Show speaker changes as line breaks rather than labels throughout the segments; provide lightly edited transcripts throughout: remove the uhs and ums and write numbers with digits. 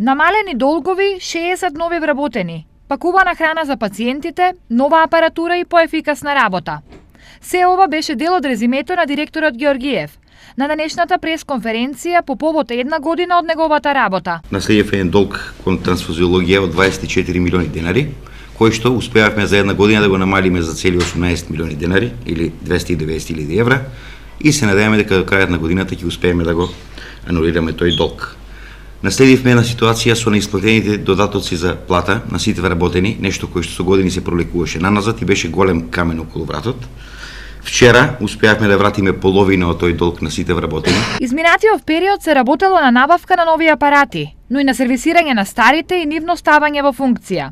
Намалени долгови, 60 нови вработени, пакувана храна за пациентите, нова апаратура и поефикасна работа. Се ова беше дел од резимето на директорот Георгиев на денешната пресконференција по повод една година од неговата работа.
Наследив еден долг кон трансфузиологија од 24 милиони денари, кој што успеавме за една година да го намалиме за цели 18 милиони денари или 290.000 евра и се надеваме дека до крајот на годината ќе успееме да го анулираме тој долг. Наследивме една ситуација со неисплатените додатоци за плата на сите вработени, нешто кој што со години се пролекуваше наназад и беше голем камен околу вратот. Вчера успеавме да вратиме половина од тој долг на сите вработени.
Изминатиот период се работело на набавка на нови апарати, но и на сервисирање на старите и нивно ставање во функција.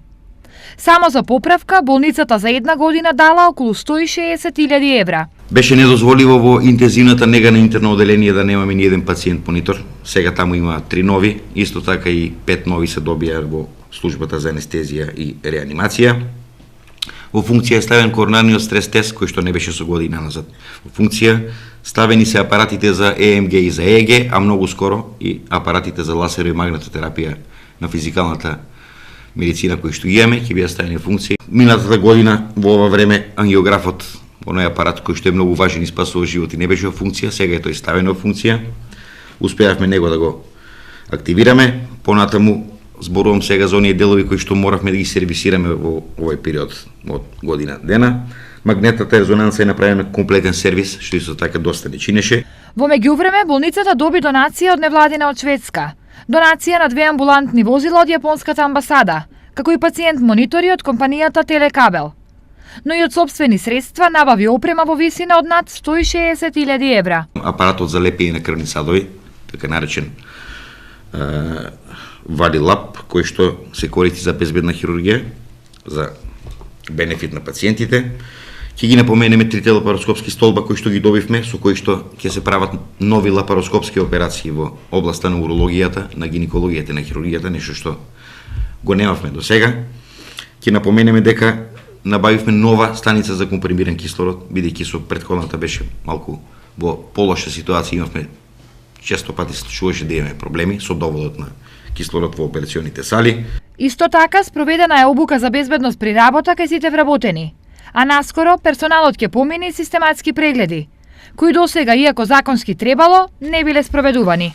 Само за поправка, болницата за една година дала околу 160.000 евра.
Беше недозволиво во интензивната нега на интерно оделение да немаме ни еден пациент монитор. Сега таму има 3 нови, исто така и 5 нови се добија во службата за анестезија и реанимација. Во функција е ставен коронарниот стрес тест, кој што не беше со година назад. Во функција ставени се апаратите за ЕМГ и за ЕЕГ, а многу скоро и апаратите за лазеро и магнетотерапија на физикалната медицина кои што имаме, ќе бидат ставени во функција. Минатата година во ова време ангиографот, оној апарат кој што е многу важен и спасува животи, не беше во функција, сега е тој ставен во функција. Успеавме него да го активираме, понатаму зборувам сега за оние делови кои што моравме да ги сервисираме во овој период од година дена. Магнетната резонанца е направена комплетен сервис, што исто така доста не чинеше.
Во меѓувреме, болницата доби донација од невладина од Шведска. Донација на 2 амбулантни возила од јапонската амбасада, како и пациент монитори од компанијата Телекабел. Но и од собствени средства набави опрема во висина од над 160.000 евра.
Апаратот за лепење на крвни садови, така наречен Валилап, кој што се користи за безбедна хирургија, за бенефит на пациентите. Ќе ги напоменеме трите лапароскопски столба кои што ги добивме, со кои што ќе се прават нови лапароскопски операции во областа на урологијата, на гинекологијата и на хирургијата, нешто што го немавме до сега. Ќе напоменеме дека набавивме нова станица за компримиран кислород, бидејќи со претходната беше малку во полоша ситуација, имавме често пати се случуваше да имаме проблеми со доводот на кислород во операционите сали.
Исто така спроведена е обука за безбедност при работа кај сите вработени, а наскоро персоналот ќе помини систематски прегледи, кои досега, иако законски требало, не биле спроведувани.